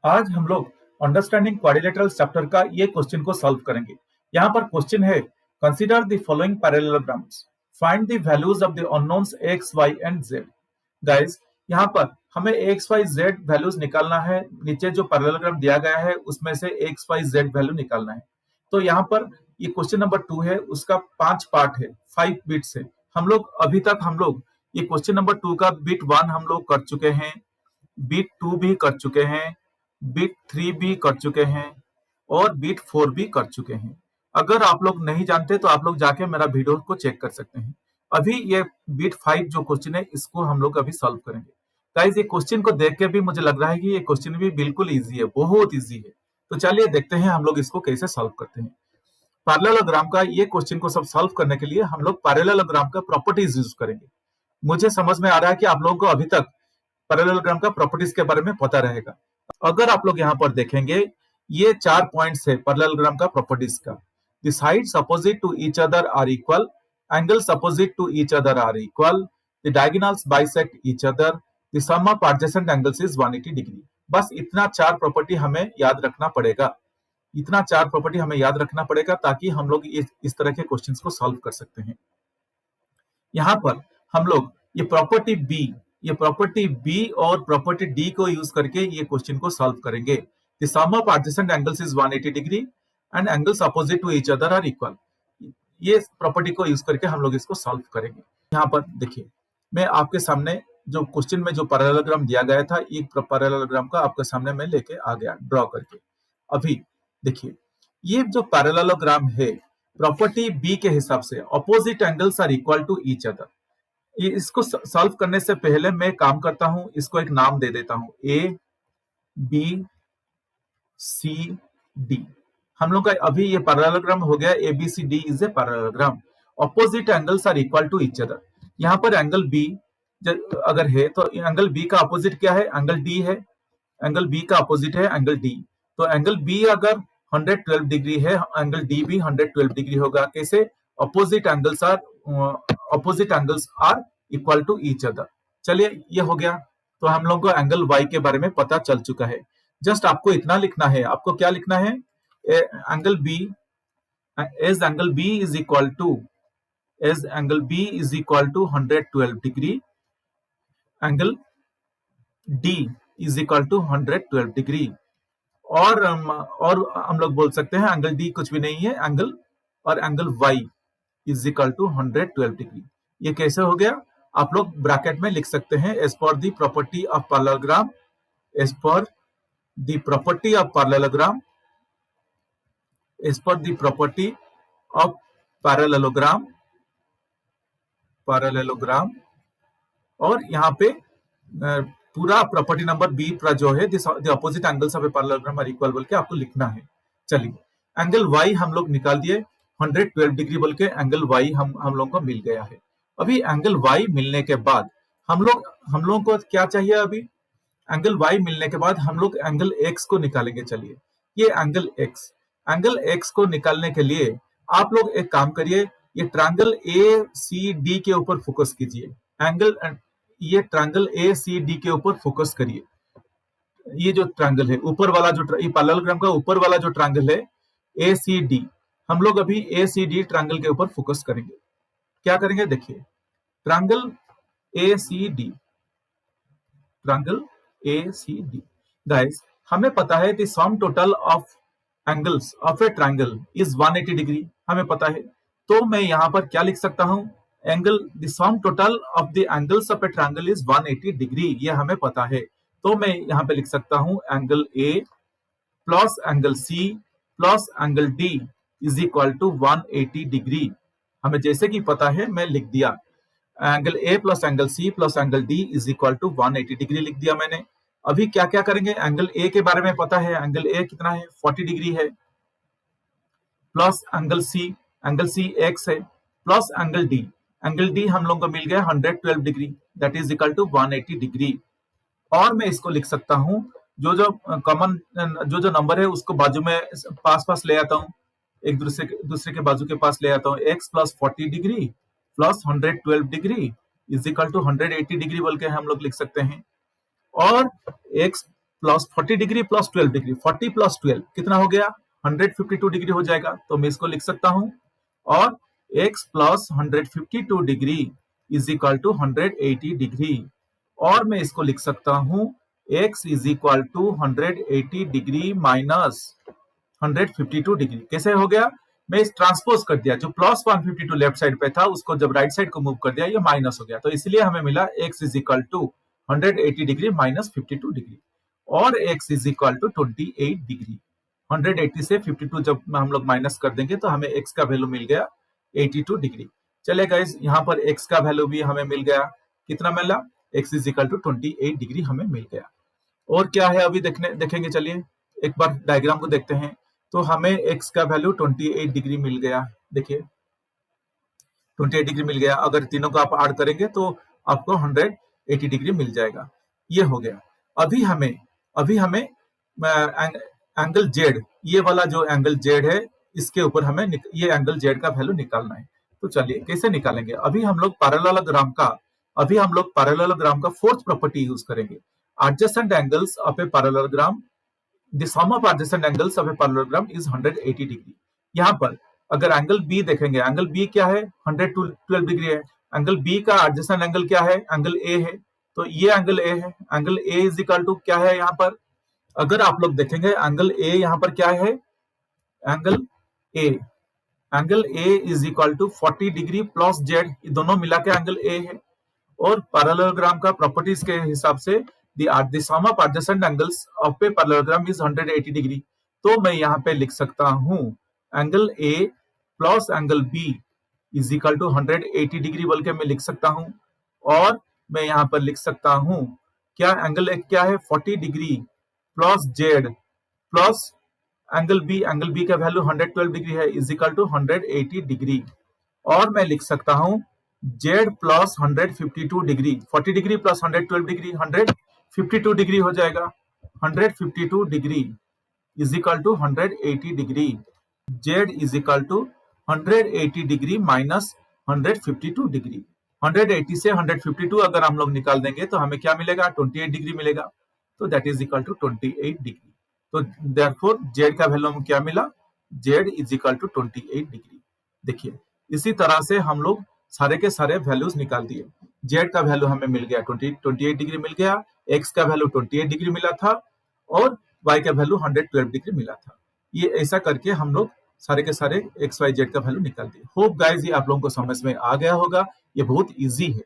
आज हम लोग अंडरस्टैंडिंग क्वाड्रिलेटरल चैप्टर का ये क्वेश्चन को सॉल्व करेंगे। यहाँ पर क्वेश्चन है, consider the following parallelograms, find the values of the unknowns x, y and z। Guys, यहाँ पर हमें x, y, z वैल्यूज निकालना है। नीचे जो पैरेललोग्राम दिया गया है उसमें से x, y, z वैल्यू निकालना है। तो यहाँ पर ये क्वेश्चन नंबर 2 है, उसका 5 पार्ट है, 5 बिट्स है। अभी तक हम लोग ये क्वेश्चन नंबर 2 का बिट 1 हम लोग कर चुके हैं, बिट 2 भी कर चुके हैं, बिट 3 भी कर चुके हैं और बिट 4 भी कर चुके हैं। अगर आप लोग नहीं जानते तो आप लोग जाके मेरा वीडियो को चेक कर सकते हैं। अभी ये बिट 5 जो क्वेश्चन है इसको हम लोग अभी सॉल्व करेंगे। गाइस, ये क्वेश्चन को देख के भी मुझे लग रहा है कि ये क्वेश्चन भी बिल्कुल इजी है, बहुत इजी है। तो चलिए देखते हैं हम लोग इसको कैसे सॉल्व करते हैं। पैरेललोग्राम का ये क्वेश्चन को सब सॉल्व करने के लिए हम लोग पैरेललोग्राम का प्रॉपर्टीज यूज करेंगे। मुझे समझ में आ रहा है कि आप लोगों को अभी तक पैरेललोग्राम का प्रॉपर्टीज के बारे में पता रहेगा। अगर आप लोग यहाँ पर देखेंगे, ये 4 पॉइंट्स है पैरेललोग्राम का प्रॉपर्टीज का। The sides opposite to each other are equal, angles opposite to each other are equal, the diagonals bisect each other, the sum of adjacent angles is 180 degree. बस इतना 4 प्रॉपर्टी हमें याद रखना पड़ेगा, इतना 4 प्रॉपर्टी हमें याद रखना पड़ेगा ताकि हम लोग इस तरह के क्वेश्चंस को सॉल्व कर सकते हैं। यहाँ पर हम लोग ये प्रॉपर्टी बी और प्रॉपर्टी डी को यूज करके ये क्वेश्चन को सॉल्व करेंगे। The sum of adjacent angles is 180 degree and angles opposite to each other are equal. ये प्रॉपर्टी को यूज करके हम लोग इसको सॉल्व करेंगे। यहाँ पर देखिए, मैं आपके सामने जो क्वेश्चन में जो पैरेललोग्राम दिया गया था, एक पैरेललोग्राम का आपके सामने मैं लेके आ गया ड्रॉ करके। अभी देखिए, ये जो पैरेललोग्राम है, प्रॉपर्टी बी के हिसाब से opposite angles are equal to each other. ये इसको सॉल्व करने से पहले मैं काम करता हूं, इसको एक नाम दे देता हूं, ए बी सी डी। हम लोग का अभी ये पैरेललोग्राम हो गया, A B C D is a parallelogram. Opposite angles are equal to each other. यहाँ पर एंगल बी अगर है तो एंगल बी का अपोजिट क्या है? एंगल डी है। एंगल बी का अपोजिट है एंगल डी। तो एंगल बी अगर 112 डिग्री है, एंगल डी भी 112 डिग्री होगा। कैसे? Opposite angles are equal to each other. चलिए, ये हो गया। तो हम लोग को एंगल वाई के बारे में पता चल चुका है। जस्ट आपको इतना लिखना है। आपको क्या लिखना है? Angle B as angle B is equal to 112 degree, angle D is equal to 112 degree. और हम लोग बोल सकते हैं एंगल डी कुछ भी नहीं है, angle Y is equal to 112 degree. ये कैसे हो गया? आप लोग ब्रैकेट में लिख सकते हैं, as per the property of parallelogram, as per the property of parallelogram, as per the property of parallelogram. और यहाँ पे पूरा प्रॉपर्टी नंबर बी पर जो है, the opposite angles of a parallelogram are equal बोल के आपको लिखना है। चलिए, एंगल वाई हम लोग निकाल दिए, 112 डिग्री बोल के एंगल वाई हम लोग को मिल गया है। अभी एंगल वाई मिलने के बाद हम लोग को क्या चाहिए? अभी एंगल वाई मिलने के बाद हम लोग एंगल एक्स को निकालेंगे। चलिए, ये एंगल एक्स को निकालने के लिए आप लोग एक काम करिए, ये ट्रायंगल ए सी डी के ऊपर फोकस कीजिए। ये ट्रायंगल ए सी डी के ऊपर फोकस करिए। ये जो ट्रायंगल है ऊपर वाला, जो पैरेललोग्राम का ऊपर वाला जो ट्रायंगल है ए सी डी, हम लोग अभी ए सी डी ट्रायंगल के ऊपर फोकस करेंगे। क्या करेंगे? देखिए, triangle A C D, guys, हमें पता है कि sum total of angles of a triangle is 180 degree, हमें पता है। तो मैं यहाँ पर क्या लिख सकता हूँ? The some total of the angles of a triangle is 180 degree, ये हमें पता है। तो मैं यहाँ पे लिख सकता हूँ angle A plus angle C plus angle D is equal to 180 degree. हमें जैसे कि पता है, मैं लिख दिया angle A plus angle C plus angle D is equal to 180 degree लिख दिया मैंने। अभी क्या क्या करेंगे? एंगल ए के बारे में पता है, एंगल ए कितना है? 40 डिग्री है, प्लस एंगल सी एक्स है, प्लस एंगल डी हम लोग को मिल गया 112 degree, that is equal to 180 degree. और मैं इसको लिख सकता हूँ, जो कॉमन जो नंबर है उसको बाजू में पास ले आता हूँ, एक दूसरे के बाजू के पास ले आता हूँ। X plus 40 degree plus 112 degree is equal to 180 degree बोल के हम लोग लिख सकते हैं। और X plus 40 degree plus 12 degree, 40 plus 12 कितना हो गया, 152 डिग्री हो जाएगा। तो मैं इसको लिख सकता हूं, और x plus 152 degree is equal to 180 degree, और मैं इसको लिख सकता हूं x is equal to 180 degree minus 152 degree. कैसे हो गया, मैं इस ट्रांसपोज कर दिया, जो प्लस 152 लेफ्ट साइड पे था उसको जब राइट साइड को मूव कर दिया ये माइनस हो गया, तो इसलिए हमें मिला x is equal to 180 degree minus 52 degree, और x is equal to 28 degree. 180 से 52 जब हम लोग माइनस कर देंगे तो हमें x का वैल्यू मिल गया 82 डिग्री। चले गाइस, यहाँ पर x का वैल्यू भी हमें मिल गया, कितना मिला, x is equal to 28 degree हमें मिल गया। और क्या है अभी देखेंगे, चलिए एक बार डायग्राम को देखते हैं। तो हमें x का वैल्यू 28 डिग्री मिल गया, देखिए 28 डिग्री मिल गया। अगर तीनों को आप ऐड करेंगे तो आपको 180 डिग्री मिल जाएगा, ये हो गया। अभी हमें एंगल जेड, ये वाला जो एंगल जेड है इसके ऊपर हमें ये एंगल जेड का वैल्यू निकालना है। तो चलिए कैसे निकालेंगे, अभी हम लोग पैरेललोग्राम का फोर्थ प्रॉपर्टी यूज करेंगे। Adjacent angles of a parallelogram, the sum of adjacent angles of a parallelogram is 180 degree. यहाँ पर अगर एंगल बी देखेंगे, एंगल बी क्या है, 112 डिग्री है। एंगल बी का एडजेसेंट एंगल क्या है, एंगल ए है, तो ये एंगल ए है। Angle A is equal to क्या है, यहाँ पर अगर आप लोग देखेंगे एंगल ए यहाँ पर क्या है, angle A is equal to 40 degree plus Z, दोनों मिला के एंगल ए है। और पैरेललोग्राम का प्रॉपर्टीज के हिसाब से the sum of adjacent angles of a parallelogram is 180 degree. तो मैं यहाँ पे लिख सकता हूँ angle A plus angle B is equal to 180 degree बोल के मैं लिख सकता हूँ। और मैं यहाँ पर लिख सकता हूँ क्या, एंगल ए क्या है 40 degree plus Z plus angle B का वैल्यू 112 डिग्री है इज इक्वल टू 180 डिग्री। और मैं लिख सकता हूँ Z plus 152 degree, 40 degree plus 112 degree 152 degree हो जाएगा। 152 degree is equal to 180 degree, Z is equal to 180 degree minus 152 degree. 180 से 152 अगर हम लोग निकाल देंगे तो हमें क्या मिलेगा, 28 डिग्री मिलेगा। तो that is equal to 28 degree. तो देयरफॉर जेड का वैल्यू हमें क्या मिला, Z is equal to 28 degree. देखिए इसी तरह से हम लोग सारे के सारे वैल्यूज निकाल दिए। जेड का वैल्यू हमें मिल गया 28 डिग्री मिल गया, एक्स का वैल्यू 28 डिग्री मिला था, और वाई का वैल्यू 112 डिग्री मिला था। ये ऐसा करके हम लोग सारे के सारे एक्स वाई जेड का वैल्यू निकाल दिए। होप गाइस ये आप लोगों को समझ में आ गया होगा, ये बहुत इजी है।